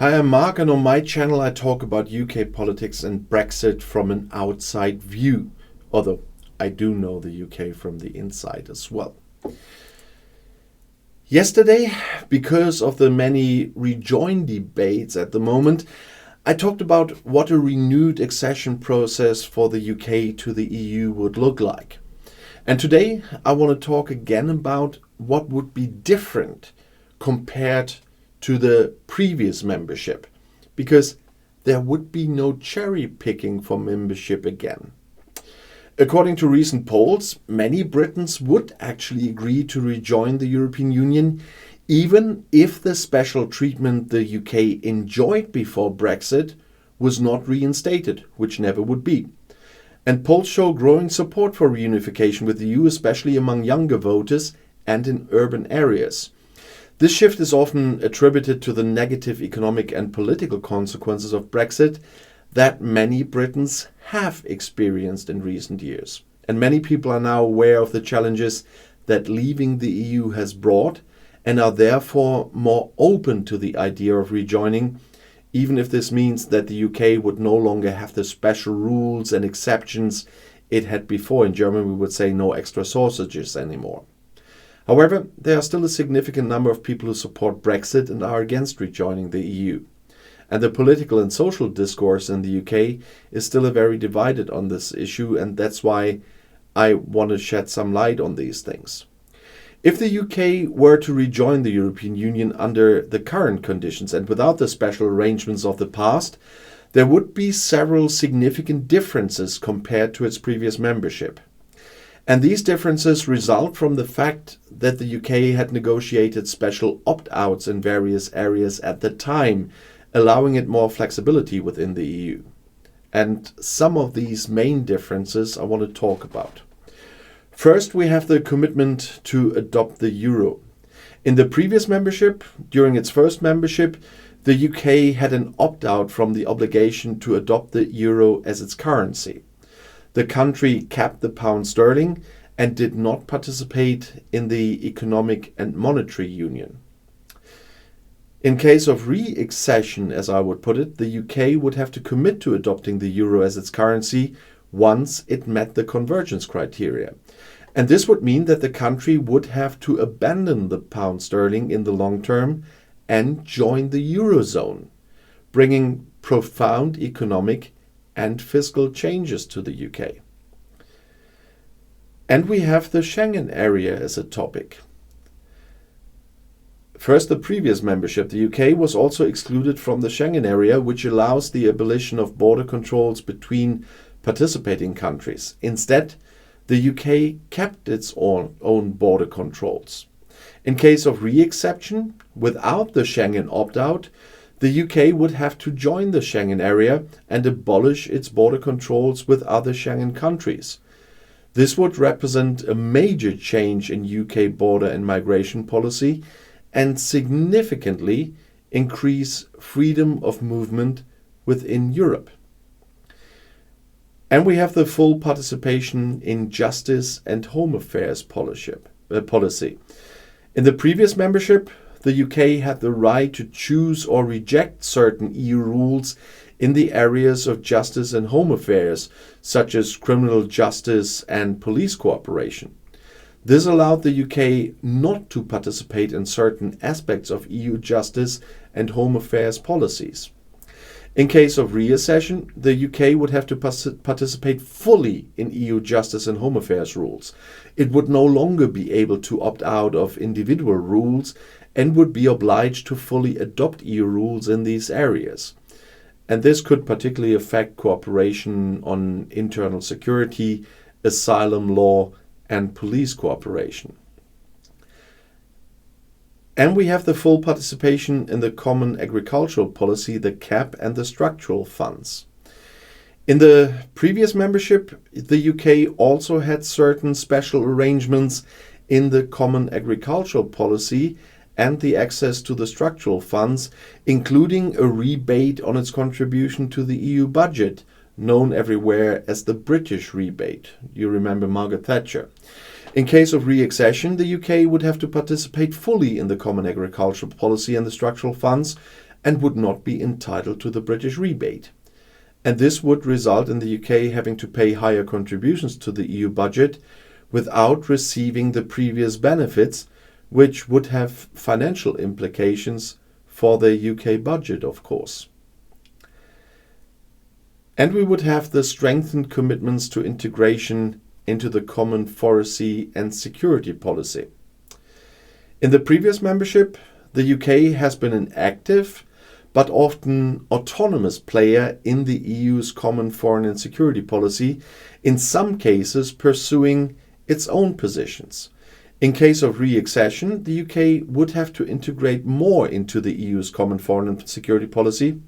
Hi, I'm Mark, and on my channel I talk about UK politics and Brexit from an outside view, although I do know the UK from the inside as well. Yesterday, because of the many rejoin debates at the moment, I talked about what a renewed accession process for the UK to the EU would look like. And today I want to talk again about what would be different compared to the previous membership, because there would be no cherry picking for membership again. According to recent polls, many Britons would actually agree to rejoin the European Union, even if the special treatment the UK enjoyed before Brexit was not reinstated, which never would be. And polls show growing support for reunification with the EU, especially among younger voters and in urban areas. This shift is often attributed to the negative economic and political consequences of Brexit that many Britons have experienced in recent years. And many people are now aware of the challenges that leaving the EU has brought and are therefore more open to the idea of rejoining, even if this means that the UK would no longer have the special rules and exceptions it had before. In German, we would say no extra sausages anymore. However, there are still a significant number of people who support Brexit and are against rejoining the EU. And the political and social discourse in the UK is still very divided on this issue, and that's why I want to shed some light on these things. If the UK were to rejoin the European Union under the current conditions and without the special arrangements of the past, there would be several significant differences compared to its previous membership. And these differences result from the fact that the UK had negotiated special opt-outs in various areas at the time, allowing it more flexibility within the EU. And some of these main differences I want to talk about. First, we have the commitment to adopt the euro. In the previous membership, during its first membership, the UK had an opt-out from the obligation to adopt the euro as its currency. The country kept the pound sterling and did not participate in the economic and monetary union. In case of re-accession, as I would put it, the UK would have to commit to adopting the euro as its currency once it met the convergence criteria. And this would mean that the country would have to abandon the pound sterling in the long term and join the eurozone, bringing profound economic and fiscal changes to the UK. And we have the Schengen Area as a topic. First, the previous membership, the UK was also excluded from the Schengen Area, which allows the abolition of border controls between participating countries. Instead, the UK kept its own border controls. In case of re-accession, without the Schengen opt-out, the UK would have to join the Schengen Area and abolish its border controls with other Schengen countries. This would represent a major change in UK border and migration policy and significantly increase freedom of movement within Europe. And we have the full participation in justice and home affairs policy. In the previous membership, the UK had the right to choose or reject certain EU rules in the areas of justice and home affairs, such as criminal justice and police cooperation. This allowed the UK not to participate in certain aspects of EU justice and home affairs policies. In case of reaccession, the UK would have to participate fully in EU justice and home affairs rules. It would no longer be able to opt out of individual rules and would be obliged to fully adopt EU rules in these areas. And this could particularly affect cooperation on internal security, asylum law, and police cooperation. And we have the full participation in the Common Agricultural Policy, the CAP, and the structural funds. In the previous membership, the UK also had certain special arrangements in the Common Agricultural Policy and the access to the structural funds, including a rebate on its contribution to the EU budget, known everywhere as the British rebate. You remember Margaret Thatcher. In case of re-accession, the UK would have to participate fully in the Common Agricultural Policy and the structural funds, and would not be entitled to the British rebate. And this would result in the UK having to pay higher contributions to the EU budget without receiving the previous benefits, which would have financial implications for the UK budget, of course. And we would have the strengthened commitments to integration into the common foreign and security policy. In the previous membership, the UK has been an active but often autonomous player in the EU's common foreign and security policy, in some cases pursuing its own positions. In case of re-accession, the UK would have to integrate more into the EU's common foreign and security policy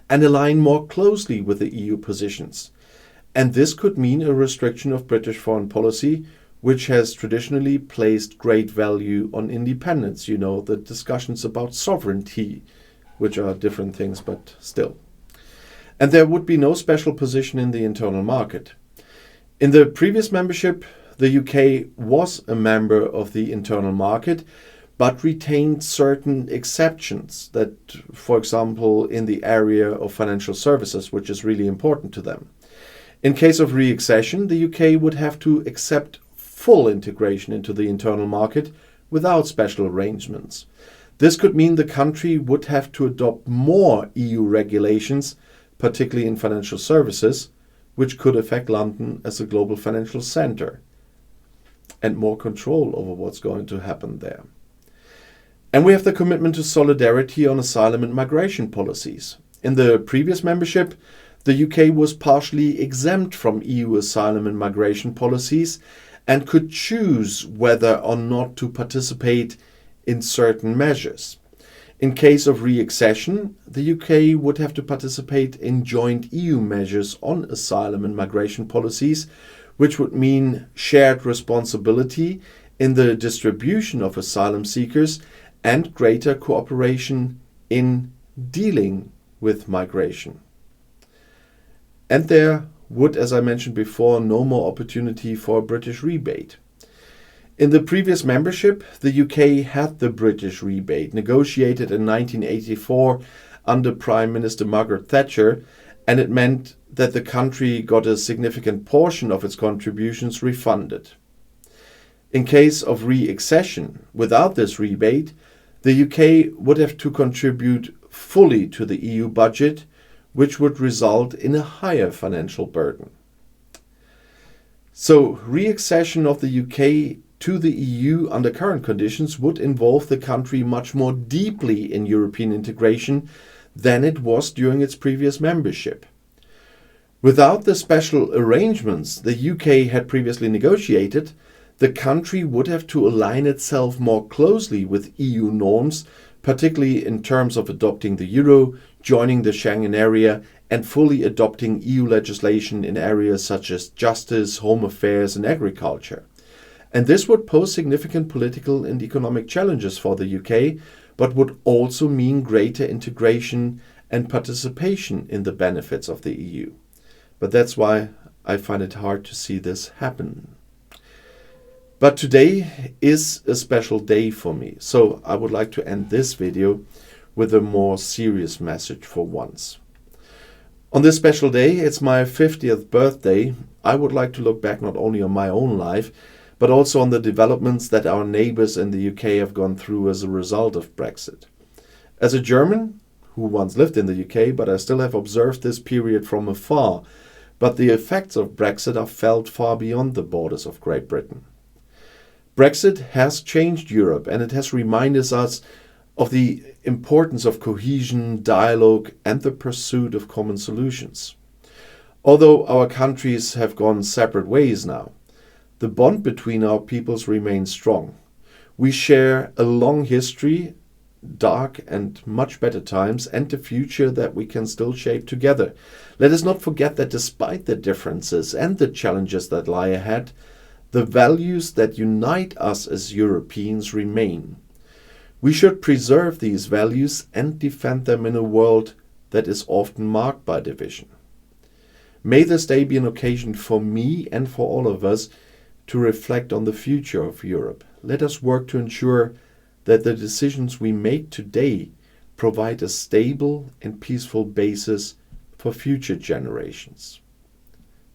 and align more closely with the EU positions. And this could mean a restriction of British foreign policy, which has traditionally placed great value on independence. You know, the discussions about sovereignty, which are different things, but still. And there would be no special position in the internal market. In the previous membership, the UK was a member of the internal market, but retained certain exceptions that, for example, in the area of financial services, which is really important to them. In case of re-accession, the UK would have to accept full integration into the internal market without special arrangements. This could mean the country would have to adopt more EU regulations, particularly in financial services, which could affect London as a global financial centre, and more control over what's going to happen there. And we have the commitment to solidarity on asylum and migration policies. In the previous membership, the UK was partially exempt from EU asylum and migration policies and could choose whether or not to participate in certain measures. In case of re-accession, the UK would have to participate in joint EU measures on asylum and migration policies, which would mean shared responsibility in the distribution of asylum seekers and greater cooperation in dealing with migration. And there would, as I mentioned before, no more opportunity for a British rebate. In the previous membership, the UK had the British rebate, negotiated in 1984 under Prime Minister Margaret Thatcher, and it meant that the country got a significant portion of its contributions refunded. In case of re-accession, without this rebate, the UK would have to contribute fully to the EU budget, which would result in a higher financial burden. So, re-accession of the UK to the EU under current conditions would involve the country much more deeply in European integration than it was during its previous membership. Without the special arrangements the UK had previously negotiated, the country would have to align itself more closely with EU norms, particularly in terms of adopting the euro, joining the Schengen Area, and fully adopting EU legislation in areas such as justice, home affairs, and agriculture. And this would pose significant political and economic challenges for the UK, but would also mean greater integration and participation in the benefits of the EU. But that's why I find it hard to see this happen. But today is a special day for me, so I would like to end this video with a more serious message for once. On this special day, it's my 50th birthday. I would like to look back not only on my own life, but also on the developments that our neighbours in the UK have gone through as a result of Brexit. As a German, who once lived in the UK, but I still have observed this period from afar, but the effects of Brexit are felt far beyond the borders of Great Britain. Brexit has changed Europe, and it has reminded us of the importance of cohesion, dialogue, and the pursuit of common solutions. Although our countries have gone separate ways now, the bond between our peoples remains strong. We share a long history, dark and much better times, and a future that we can still shape together. Let us not forget that despite the differences and the challenges that lie ahead, the values that unite us as Europeans remain. We should preserve these values and defend them in a world that is often marked by division. May this day be an occasion for me and for all of us to reflect on the future of Europe. Let us work to ensure that the decisions we make today provide a stable and peaceful basis for future generations.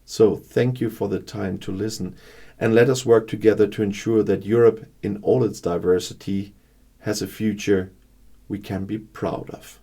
So thank you for the time to listen, and let us work together to ensure that Europe in all its diversity has a future we can be proud of.